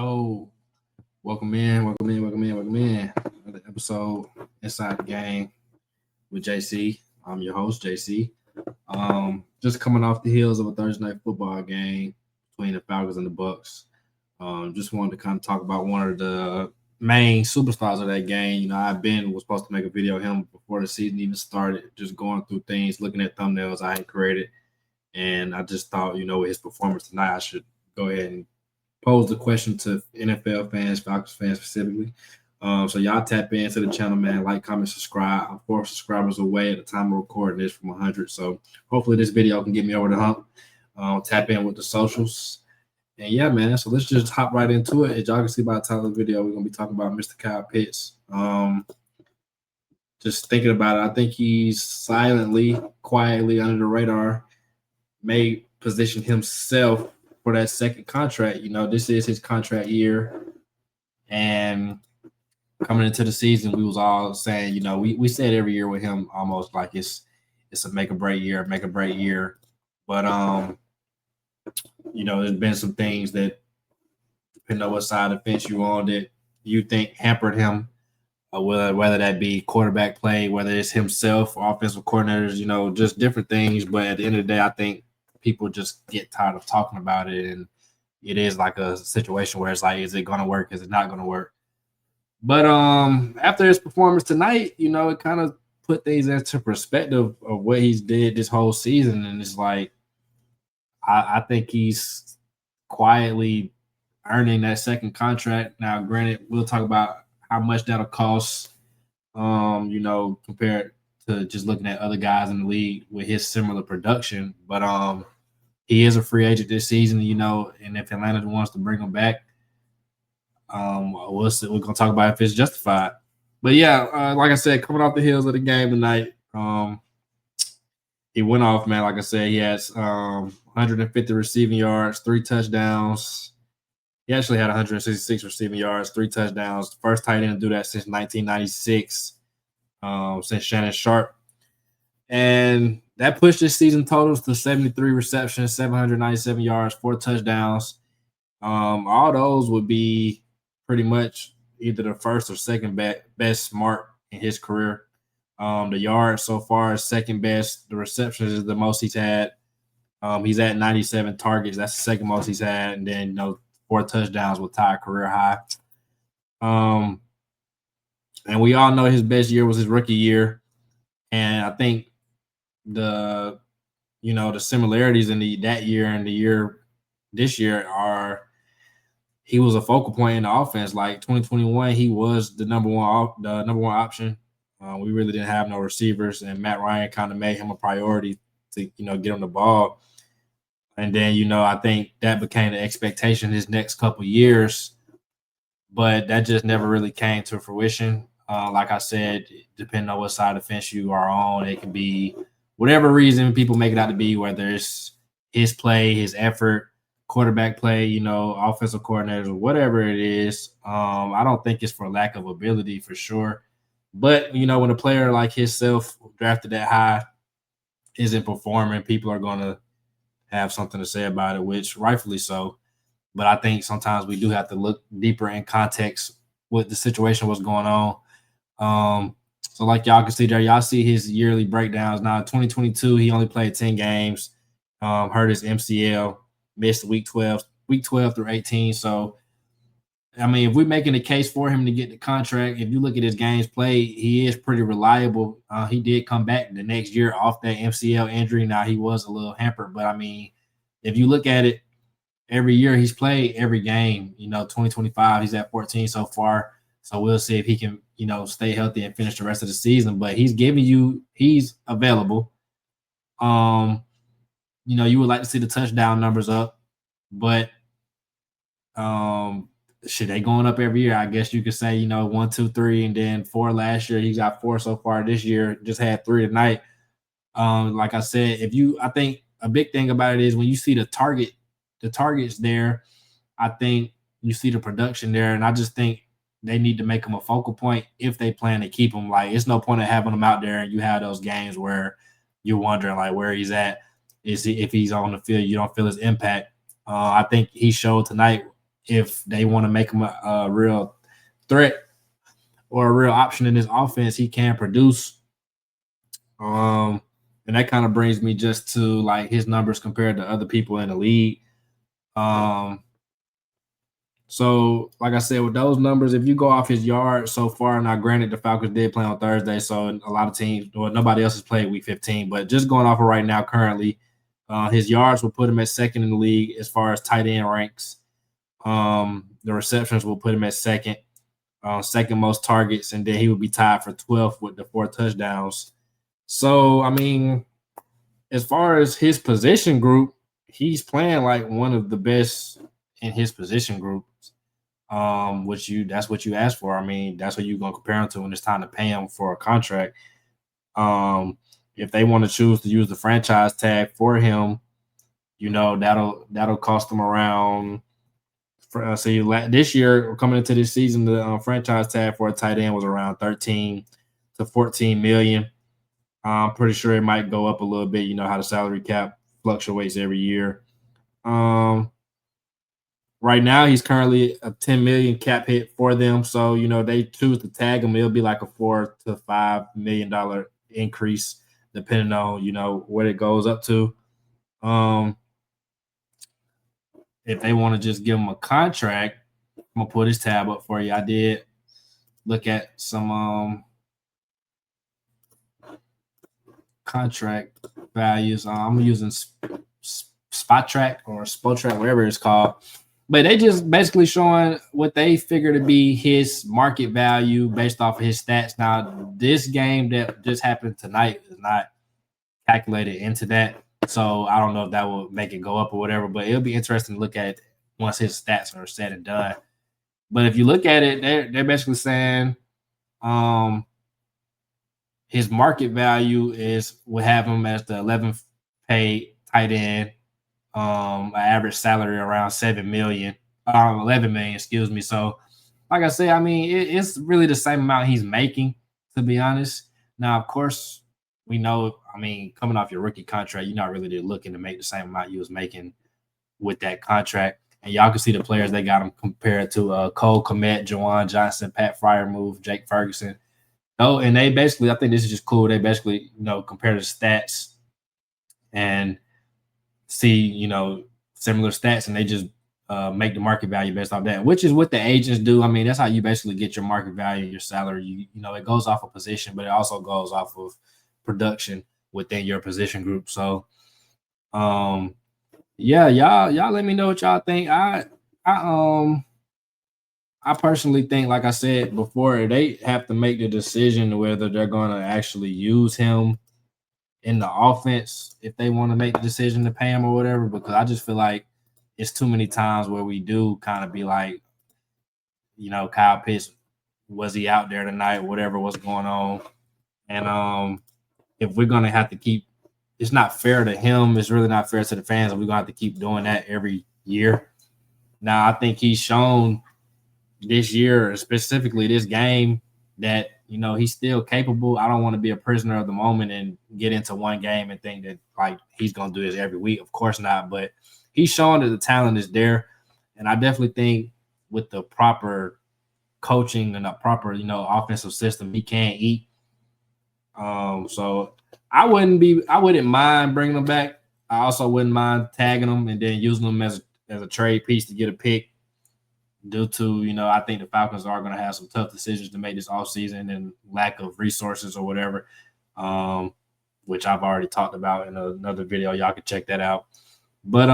Oh, welcome in. Another episode Inside the Game with JC. I'm your host, JC. Just coming off the heels of a Thursday night football game between the Falcons and the Bucks. Just wanted to kind of talk about one of the main superstars of that game. Was supposed to make a video of him before the season even started, just going through things, looking at thumbnails I had created. And I just thought, with his performance tonight, I should go ahead and pose the question to NFL fans, Falcons fans specifically. So y'all tap into the channel, man. Like, comment, subscribe. I'm 4 subscribers away at the time of recording this from 100. So hopefully this video can get me over the hump. Tap in with the socials. And yeah, man. So let's just hop right into it. As y'all can see by the title of the video, we're gonna be talking about Mr. Kyle Pitts. Just thinking about it, I think he's silently, quietly under the radar, may position himself for that second contract. This is his contract year, and coming into the season, we was all saying, we said every year with him almost like it's a make or break year. But there's been some things that, depending on what side of the fence you're on, that you think hampered him, whether that be quarterback play, whether it's himself or offensive coordinators, just different things. But at the end of the day, I think people just get tired of talking about it, and it is like a situation where it's like, is it going to work? Is it not going to work? But after his performance tonight, it kind of put things into perspective of what he's did this whole season, and it's like I think he's quietly earning that second contract. Now, granted, we'll talk about how much that'll cost, compared to just looking at other guys in the league with his similar production. But he is a free agent this season, and if Atlanta wants to bring him back, we'll see. We're going to talk about if it's justified. But yeah, like I said, coming off the heels of the game tonight, he went off, man. Like I said, he has 150 receiving yards, 3 touchdowns. He actually had 166 receiving yards, 3 touchdowns. First tight end to do that since 1996, since Shannon Sharpe. And that pushed his season totals to 73 receptions, 797 yards, 4 touchdowns. All those would be pretty much either the first or second best mark in his career. The yards so far is second best. The receptions is the most he's had. He's at 97 targets. That's the second most he's had. And then, 4 touchdowns will tie a career high. And we all know his best year was his rookie year. And I think the similarities in that year and this year are, he was a focal point in the offense. Like 2021, he was the number one option. We really didn't have no receivers, and Matt Ryan kind of made him a priority to get him the ball. And then I think that became the expectation his next couple years, but that just never really came to fruition. Like I said, depending on what side of the fence you are on, it can be whatever reason people make it out to be, whether it's his play, his effort, quarterback play, offensive coordinators, whatever it is. I don't think it's for lack of ability for sure. But, when a player like himself drafted that high isn't performing, people are going to have something to say about it, which rightfully so. But I think sometimes we do have to look deeper in context with the situation, what's going on. So like y'all can see there, y'all see his yearly breakdowns. Now, in 2022, he only played 10 games, hurt his MCL, missed week 12 through 18. So, I mean, if we're making a case for him to get the contract, if you look at his games played, he is pretty reliable. He did come back the next year off that MCL injury. Now, he was a little hampered, but I mean, if you look at it, every year he's played every game. 2025, he's at 14 so far. So we'll see if he can, stay healthy and finish the rest of the season. But he's giving you, he's available. You would like to see the touchdown numbers up, but shit, they going up every year. I guess you could say, 1, 2, 3, and then 4 last year. He's got 4 so far this year. Just had 3 tonight. Like I said, I think a big thing about it is when you see the targets there, I think you see the production there, and I just think they need to make him a focal point if they plan to keep him. Like, it's no point of having him out there and you have those games where you're wondering like where he's at. If he's on the field, you don't feel his impact. I think he showed tonight if they want to make him a real threat or a real option in this offense, he can produce. Um, and that kind of brings me just to like his numbers compared to other people in the league. Um, so like I said, with those numbers, if you go off his yards so far, now granted the Falcons did play on Thursday, so a lot of teams, well, nobody else has played week 15, but just going off of right now, currently, his yards will put him at second in the league as far as tight end ranks. The receptions will put him at second, second most targets, and then he would be tied for 12th with the 4 touchdowns. So, I mean, as far as his position group, he's playing like one of the best in his position groups. Which that's what you asked for. I mean, that's what you're gonna compare him to when it's time to pay him for a contract. If they want to choose to use the franchise tag for him, that'll cost them around. This year coming into this season, the franchise tag for a tight end was around 13 to 14 million. I'm pretty sure it might go up a little bit. You know how the salary cap fluctuates every year. Right now, he's currently a 10 million cap hit for them. So, they choose to tag him. It'll be like a $4 to $5 million increase, depending on, what it goes up to. If they want to just give him a contract, I'm gonna put his tab up for you. I did look at some contract values. I'm using Spot Track or Spot Track, whatever it's called. But they just basically showing what they figure to be his market value based off of his stats. Now, this game that just happened tonight is not calculated into that. So I don't know if that will make it go up or whatever, but it'll be interesting to look at it once his stats are said and done. But if you look at it, they're basically saying his market value would have him as the 11th paid tight end. An average salary around 7 million, 11 million, excuse me. So, like I say, I mean, it's really the same amount he's making, to be honest. Now, of course, we know, I mean, coming off your rookie contract, you're not really looking to make the same amount you was making with that contract. And y'all can see the players they got him compared to Cole Kmet, Jawan Johnson, Pat Fryermuth, Jake Ferguson. Oh, and they basically, I think this is just cool. They basically, compare the stats and see, similar stats, and they just make the market value based off that, which is what the agents do. I mean, that's how you basically get your market value, your salary. It goes off of position, but it also goes off of production within your position group. So, yeah, y'all let me know what y'all think. I personally think, like I said before, they have to make the decision whether they're going to actually use him in the offense if they want to make the decision to pay him or whatever, because I just feel like it's too many times where we do kind of be like, Kyle Pitts, was he out there tonight, whatever was going on. And if we're going to have to keep, it's not fair to him, it's really not fair to the fans, and we're going to have to keep doing that every year. Now, I think he's shown this year, specifically this game, that he's still capable. I don't want to be a prisoner of the moment and get into one game and think that like he's gonna do this every week. Of course not, but he's showing that the talent is there, and I definitely think with the proper coaching and a proper offensive system, he can eat. So I wouldn't mind bringing him back. I also wouldn't mind tagging him and then using him as a trade piece to get a pick. Due to, I think the Falcons are going to have some tough decisions to make this offseason and lack of resources or whatever, which I've already talked about in another video. Y'all can check that out. But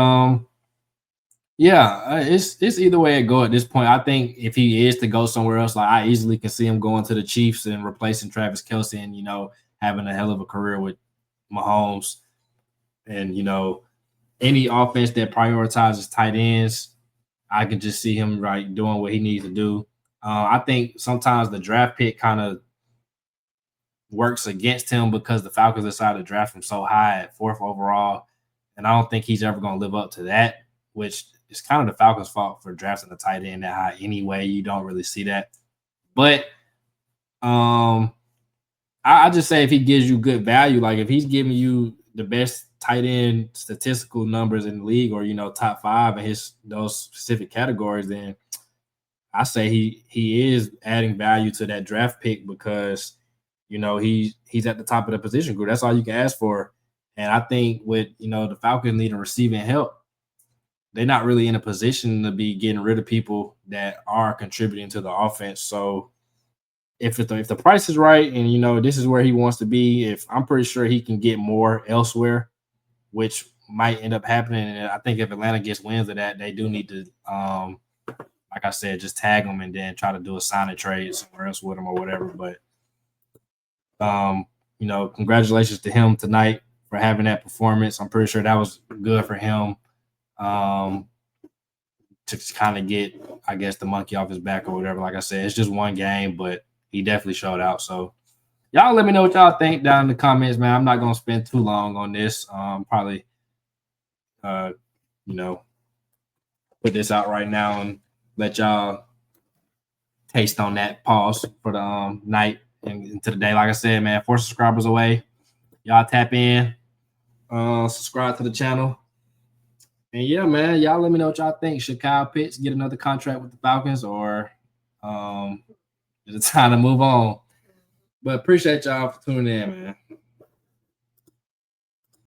yeah, it's either way it go at this point. I think if he is to go somewhere else, like I easily can see him going to the Chiefs and replacing Travis Kelce and, having a hell of a career with Mahomes. And, any offense that prioritizes tight ends, I can just see him doing what he needs to do. I think sometimes the draft pick kind of works against him because the Falcons decided to draft him so high at 4th overall, and I don't think he's ever going to live up to that, which is kind of the Falcons' fault for drafting the tight end that high anyway. You don't really see that, but I just say if he gives you good value, like if he's giving you the best tight end statistical numbers in the league, or top 5 in those specific categories, then I say he is adding value to that draft pick, because he's at the top of the position group. That's all you can ask for. And I think with the Falcons needing receiving help, they're not really in a position to be getting rid of people that are contributing to the offense. So if the price is right, and this is where he wants to be, if I'm pretty sure he can get more elsewhere, which might end up happening. And I think if Atlanta gets wins of that, they do need to, like I said, just tag him and then try to do a sign and trade somewhere else with him or whatever. But congratulations to him tonight for having that performance. I'm pretty sure that was good for him, to kind of get, I guess, the monkey off his back or whatever. Like I said, it's just one game, but he definitely showed out. So y'all let me know what y'all think down in the comments, man. I'm not going to spend too long on this. Probably, put this out right now and let y'all taste on that pause for the night and into the day. Like I said, man, 4 subscribers away. Y'all tap in, subscribe to the channel. And yeah, man, y'all let me know what y'all think. Should Kyle Pitts get another contract with the Falcons, or is it time to move on? But appreciate y'all for tuning in, man.